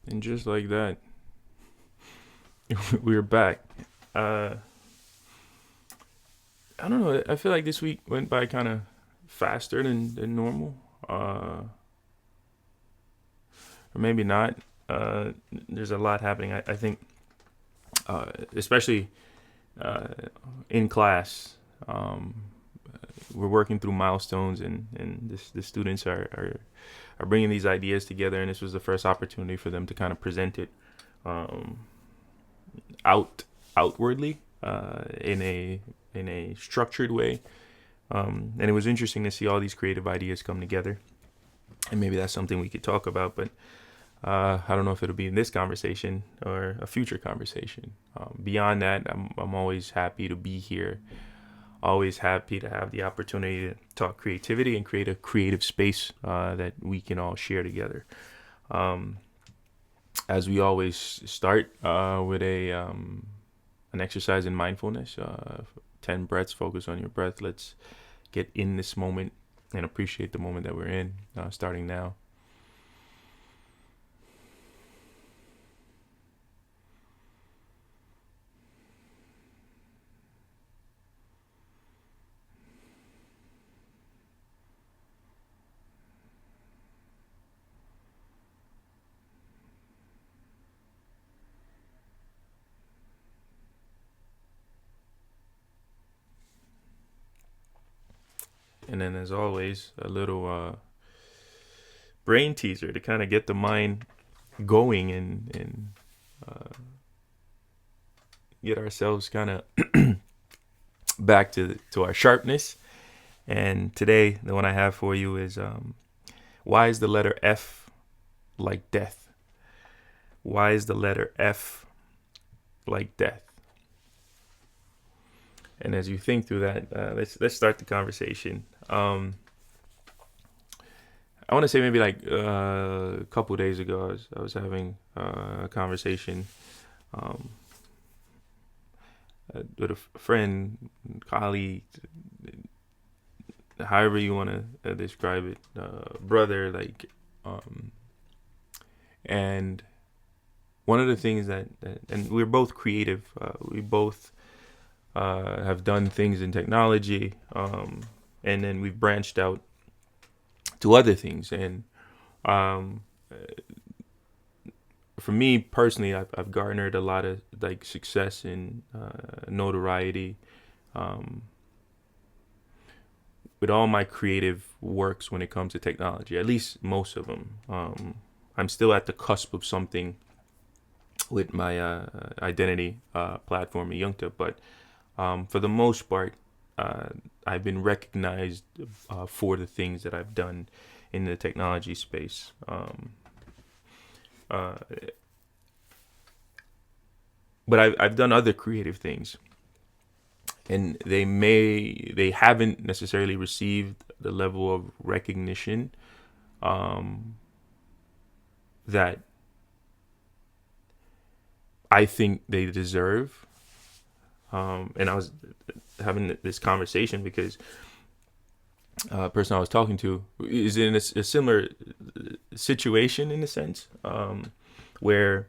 And just like that, we're back. Uh, I don't know. I feel like this week went by kind of faster than normal. Or maybe not. There's a lot happening. I think, especially uh, in class, we're working through milestones, and the students are bringing these ideas together. And this was the first opportunity for them to kind of present it um, outwardly in a structured way. And it was interesting to see all these creative ideas come together. And maybe that's something we could talk about, but I don't know if it'll be in this conversation or a future conversation. Beyond that, I'm always happy to be here. Always happy to have the opportunity to talk creativity and create a creative space that we can all share together. Um, as we always start with a an exercise in mindfulness. 10 breaths. Focus on your breath. Let's get in this moment and appreciate the moment that we're in. Starting now. And then, as always, a little brain teaser to kind of get the mind going and get ourselves kind of back to our sharpness. And today, the one I have for you is why is the letter F like death? Why is the letter F like death? And as you think through that, let's start the conversation. I want to say maybe like a couple of days ago, I was having a conversation um, with a friend, colleague, however you want to describe it, brother, um, and one of the things and we're both creative. We both have done things in technology, and then we've branched out to other things. And um, for me personally, I've garnered a lot of like success and notoriety um, with all my creative works when it comes to technology. At least most of them. I'm still at the cusp of something with my identity platform, Yungta, but for the most part, uh, I've been recognized for the things that I've done in the technology space. Uh, but I've done other creative things, and they haven't necessarily received the level of recognition um, that I think they deserve. And I was having this conversation because person I was talking to is in a similar situation in a sense, where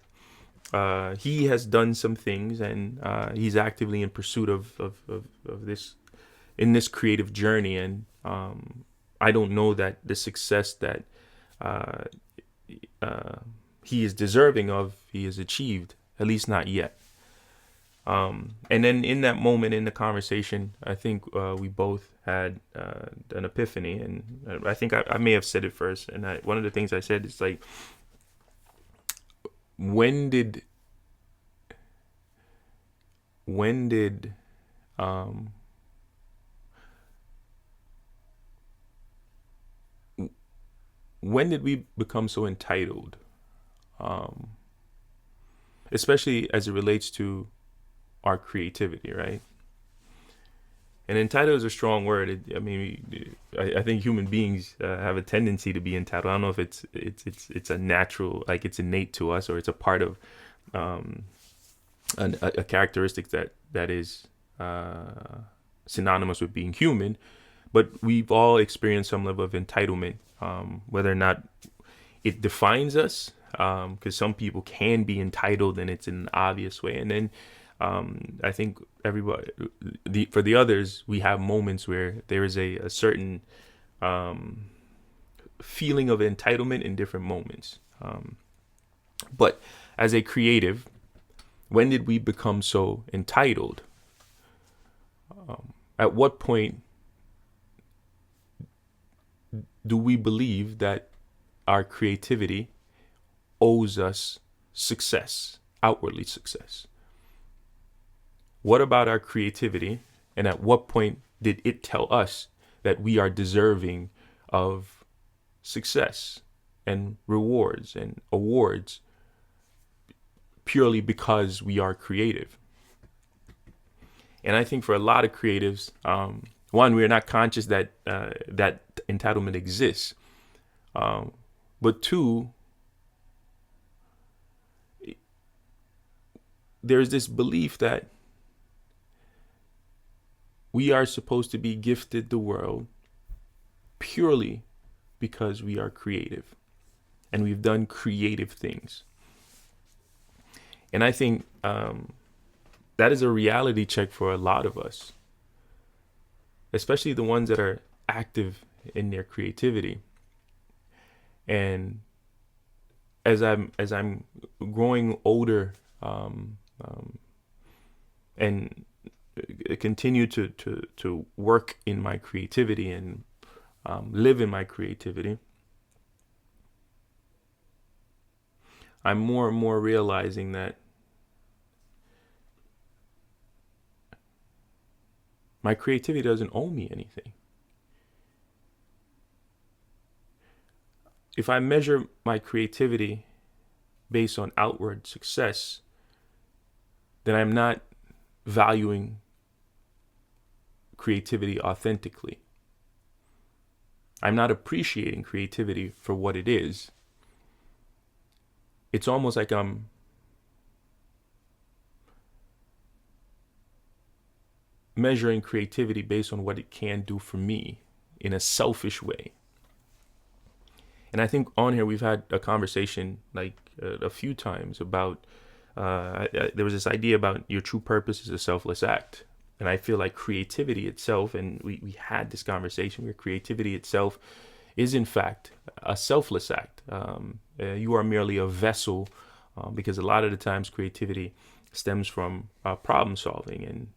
he has done some things, and he's actively in pursuit of this in this creative journey. And I don't know that the success that uh, uh, he is deserving of, he has achieved, at least not yet. And then in that moment in the conversation, I think we both had an epiphany, and I think I may have said it first. And one of the things I said is like, when did when did um, when did we become so entitled, um, especially as it relates to our creativity, right? And entitled is a strong word. I mean, I think human beings have a tendency to be entitled. I don't know if it's a natural, like it's innate to us, or it's a part of um, a characteristic that is synonymous with being human. But we've all experienced some level of entitlement, whether or not it defines us, because some people can be entitled and it's in an obvious way. And then I think everybody, for the others, we have moments where there is a certain feeling of entitlement in different moments. But as a creative, when did we become so entitled? At what point do we believe that our creativity owes us success, outwardly success? What about our creativity? And at what point did it tell us that we are deserving of success and rewards and awards purely because we are creative? And I think for a lot of creatives, one, we are not conscious that that entitlement exists. But two, there's this belief that we are supposed to be gifted the world purely because we are creative and we've done creative things. And I think that is a reality check for a lot of us, especially the ones that are active in their creativity. And as I'm growing older, and continue to work in my creativity and live in my creativity, I'm more and more realizing that my creativity doesn't owe me anything. If I measure my creativity based on outward success, then I'm not valuing creativity authentically. I'm not appreciating creativity for what it is. It's almost like I'm measuring creativity based on what it can do for me in a selfish way. And I think on here we've had a conversation like a few times about there was this idea about your true purpose is a selfless act. And I feel like creativity itself, and we had this conversation where creativity itself is in fact a selfless act. You are merely a vessel, because a lot of the times creativity stems from problem solving. And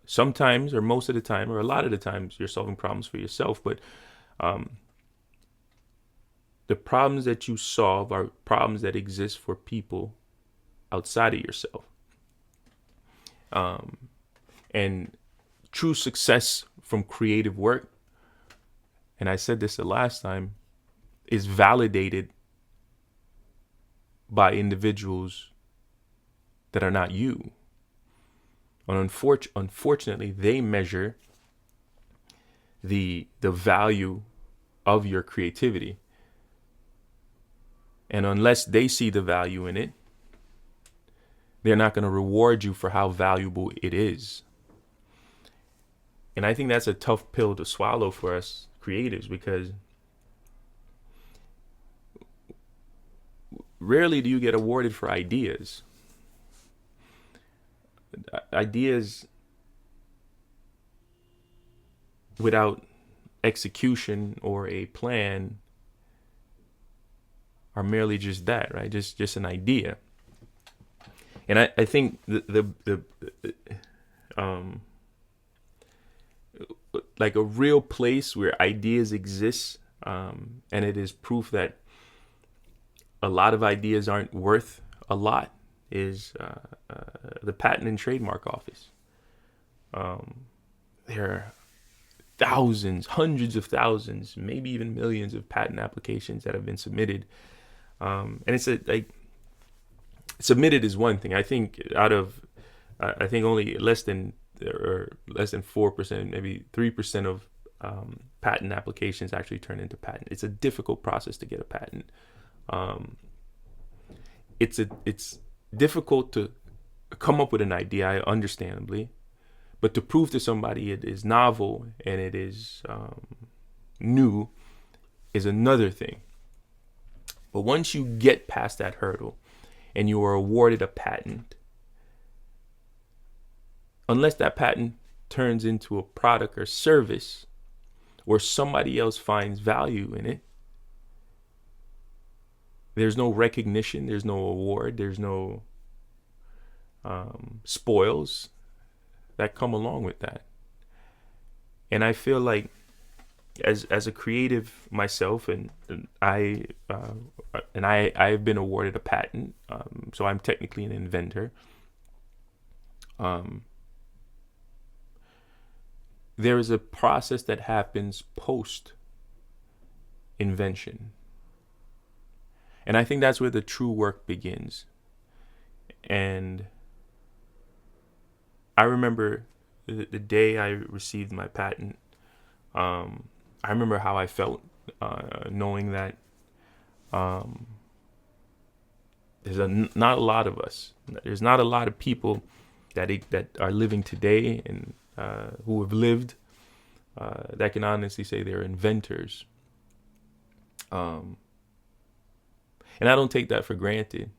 sometimes, or most of the time, or a lot of the times, you're solving problems for yourself. But the problems that you solve are problems that exist for people outside of yourself. And true success from creative work, and I said this the last time, is validated by individuals that are not you. And unfortunately, they measure the value of your creativity. And unless they see the value in it, they're not going to reward you for how valuable it is. And I think that's a tough pill to swallow for us creatives, because rarely do you get awarded for ideas. Ideas without execution or a plan are merely just that, right? Just an idea. And I think the like a real place where ideas exist, and it is proof that a lot of ideas aren't worth a lot, is the Patent and Trademark Office. There are thousands, hundreds of thousands, maybe even millions of patent applications that have been submitted. And it's submitted is one thing. I think I think only less than 4%, maybe 3% of patent applications actually turn into patent. It's a difficult process to get a patent. It's difficult to come up with an idea, understandably, but to prove to somebody it is novel and it is new is another thing. But once you get past that hurdle and you are awarded a patent, unless that patent turns into a product or service where somebody else finds value in it, there's no recognition, there's no award, there's no spoils that come along with that. And I feel like as a creative myself, and I've been awarded a patent, so I'm technically an inventor. There is a process that happens post invention, and I think that's where the true work begins. And I remember the day I received my patent. I remember how I felt, knowing that not a lot of us. There's not a lot of people that are living today and who have lived that can honestly say they're inventors. And I don't take that for granted.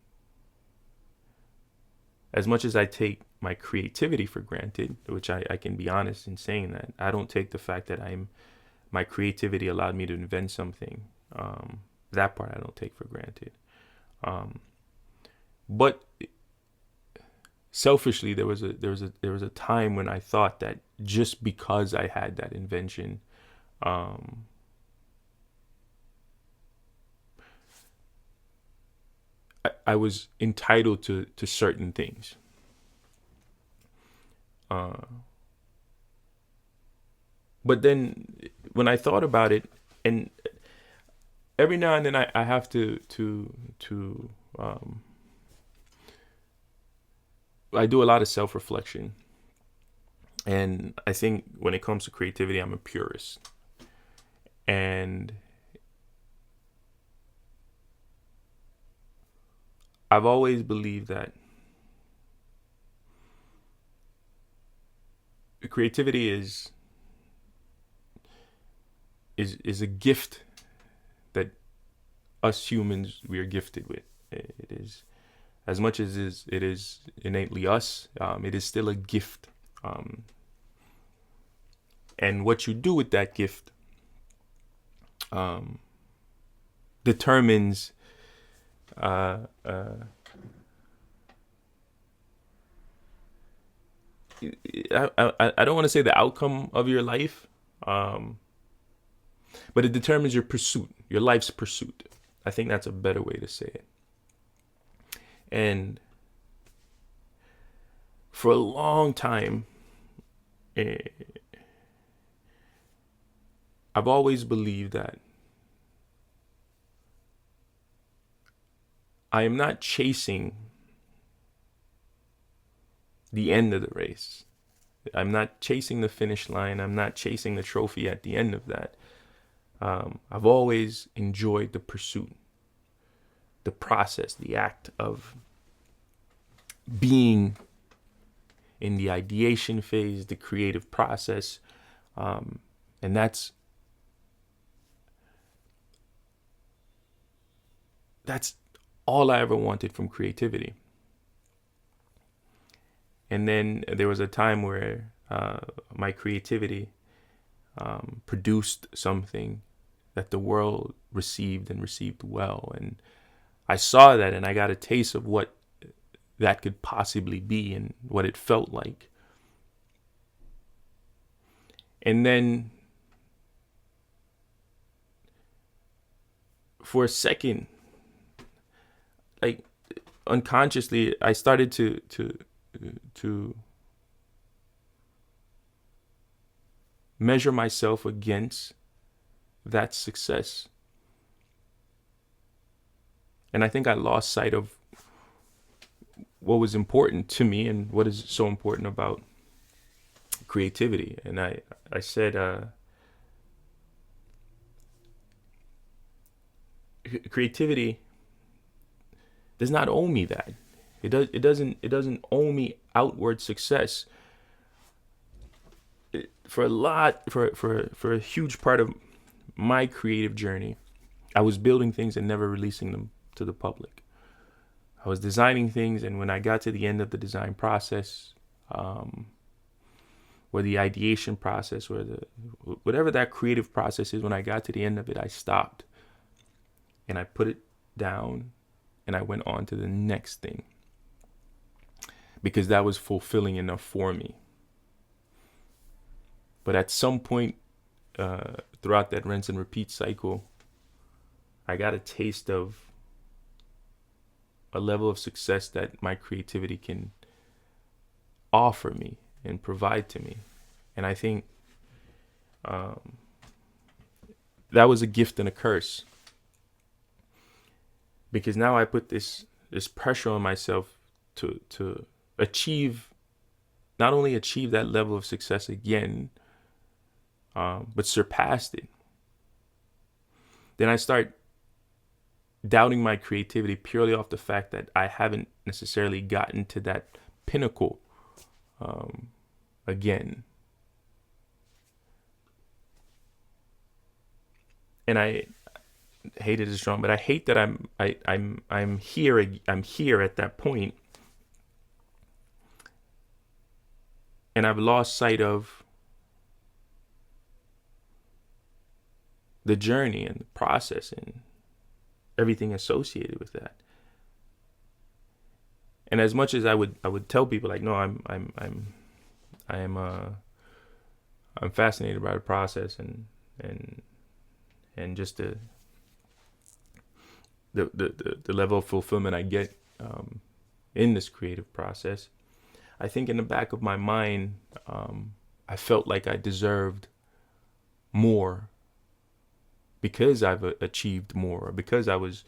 As much as I take my creativity for granted, which I can be honest in saying that, I don't take the fact that my creativity allowed me to invent something. That part I don't take for granted. But selfishly, there was a time when I thought that just because I had that invention, I was entitled to certain things. But then when I thought about it, and every now and then I have to I do a lot of self-reflection. And I think when it comes to creativity, I'm a purist. And I've always believed that creativity is a gift that us humans, we are gifted with. It is, as much as it is innately us, it is still a gift. And what you do with that gift determines I don't want to say the outcome of your life, but it determines your pursuit, your life's pursuit. I think that's a better way to say it. And for a long time, I've always believed that I am not chasing the end of the race. I'm not chasing the finish line. I'm not chasing the trophy at the end of that. I've always enjoyed the pursuit, the process, the act of being in the ideation phase, the creative process. And that's all I ever wanted from creativity. And then there was a time where my creativity produced something that the world received and received well. And I saw that, and I got a taste of what that could possibly be and what it felt like. And then for a second, like unconsciously, I started to measure myself against that success. And I think I lost sight of what was important to me and what is so important about creativity. And I said, creativity does not owe me that. It doesn't owe me outward success. For a huge part of my creative journey, I was building things and never releasing them to the public. I was designing things, and when I got to the end of the design process, or the ideation process, or whatever that creative process is, when I got to the end of it, I stopped and I put it down and I went on to the next thing, because that was fulfilling enough for me. But at some point throughout that rinse and repeat cycle, I got a taste of a level of success that my creativity can offer me and provide to me. And I think that was a gift and a curse, because now I put this pressure on myself to achieve, not only achieve that level of success again, but surpassed it. Then I start doubting my creativity purely off the fact that I haven't necessarily gotten to that pinnacle again. And I hate it as strong, but I hate that I'm here at that point, and I've lost sight of the journey and the process and everything associated with that. And as much as I would tell people, like, no, I'm fascinated by the process and just the level of fulfillment I get in this creative process, I think in the back of my mind, I felt like I deserved more because I've achieved more, because I was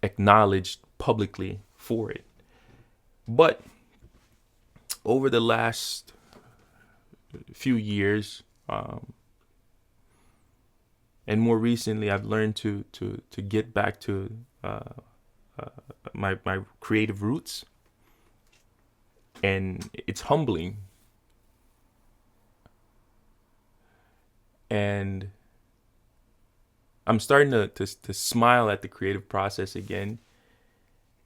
acknowledged publicly for it. But over the last few years, and more recently, I've learned to get back to my creative roots, and it's humbling. And I'm starting to smile at the creative process again,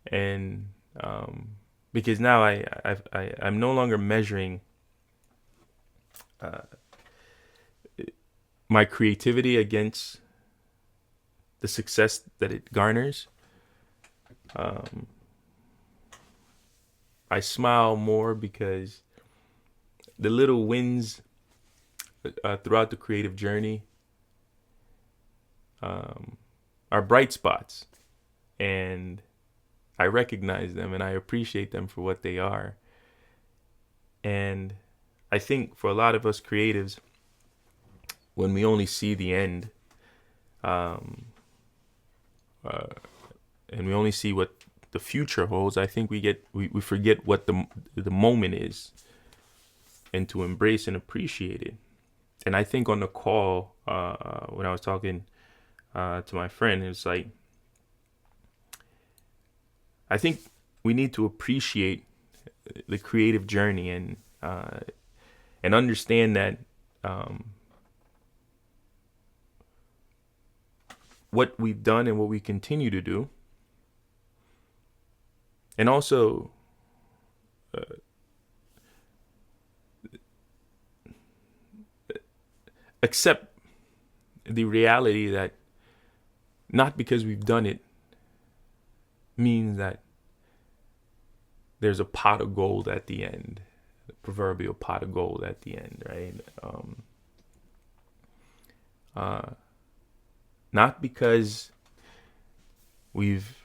and because now I'm no longer measuring my creativity against the success that it garners. I smile more because the little wins throughout the creative journey are bright spots, and I recognize them and I appreciate them for what they are. And I think for a lot of us creatives, when we only see the end, and we only see what the future holds, I think we forget what the moment is, and to embrace and appreciate it. And I think on the call, when I was talking to my friend, it's like, I think we need to appreciate the creative journey and understand that what we've done and what we continue to do, and also accept the reality that not because we've done it means that there's a pot of gold at the end, the proverbial pot of gold at the end, right? Not because we've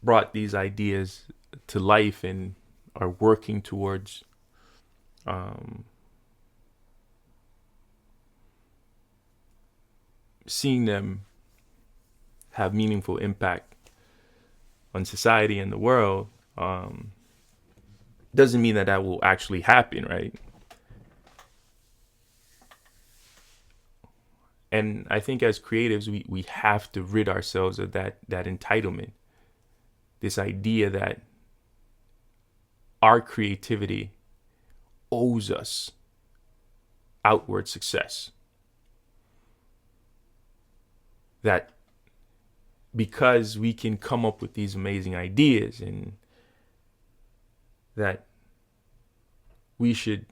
brought these ideas to life and are working towards seeing them have meaningful impact on society and the world, doesn't mean that will actually happen, right? And I think as creatives, we have to rid ourselves of that entitlement, this idea that our creativity owes us outward success. that because we can come up with these amazing ideas, and that we should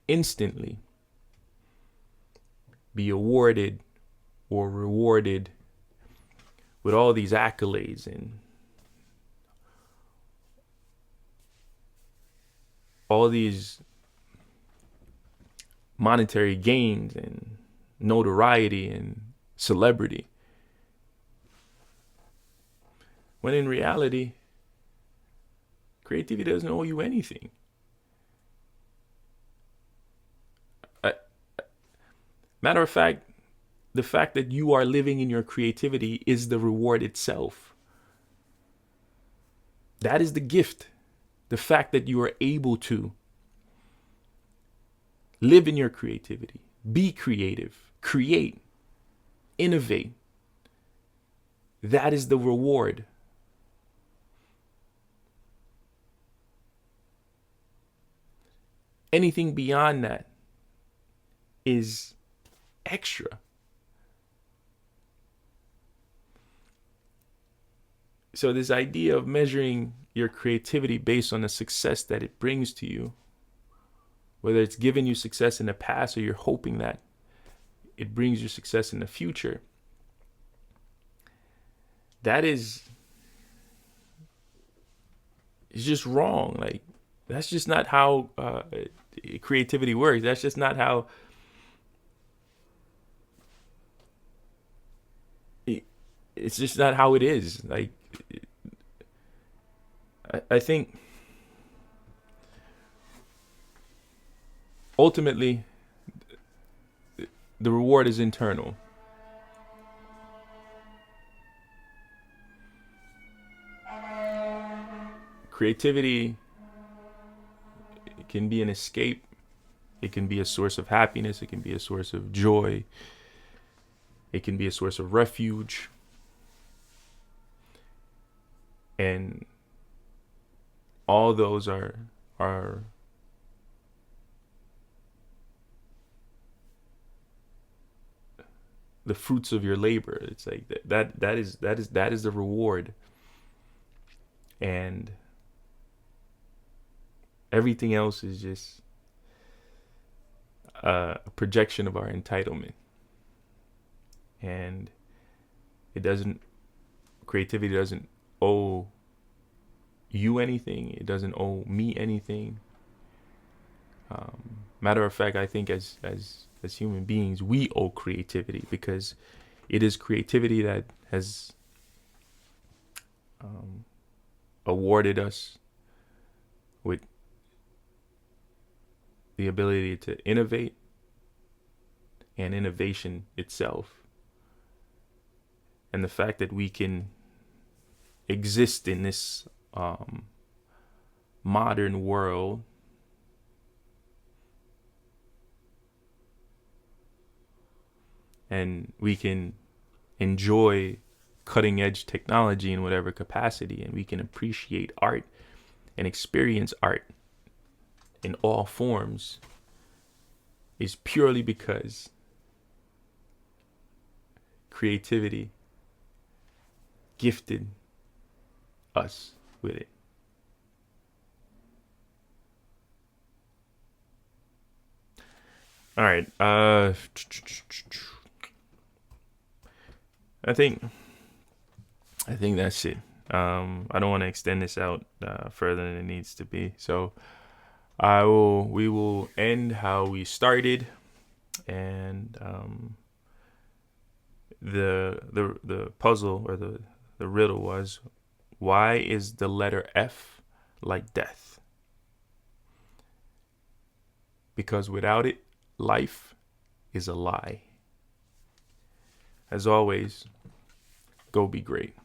instantly be awarded or rewarded with all these accolades and all these monetary gains and notoriety and celebrity, when in reality, creativity doesn't owe you anything. Matter of fact, the fact that you are living in your creativity is the reward itself. That is the gift. The fact that you are able to live in your creativity, be creative, create, innovate. That is the reward. Anything beyond that is extra. So this idea of measuring your creativity based on the success that it brings to you, whether it's given you success in the past or you're hoping that it brings you success in the future, that is, it's just wrong. Like, that's just not how creativity works. That's just not how it's just not how it is. Like, I think ultimately the reward is internal. Creativity, it can be an escape. It can be a source of happiness. It can be a source of joy. It can be a source of refuge. And all those are the fruits of your labor. It's like that is the reward. And everything else is just a projection of our entitlement. And creativity doesn't owe you anything. It doesn't owe me anything. Matter of fact, I think as human beings, we owe creativity, because it is creativity that has awarded us with the ability to innovate, and innovation itself. And the fact that we can exist in this modern world and we can enjoy cutting edge technology in whatever capacity, and we can appreciate art and experience art in all forms, is purely because creativity gifted us with it. All right. I think that's it. I don't want to extend this out further than it needs to be. So we will end how we started, and the puzzle, or the riddle was, why is the letter F like death? Because without it, life is a lie. As always, go be great.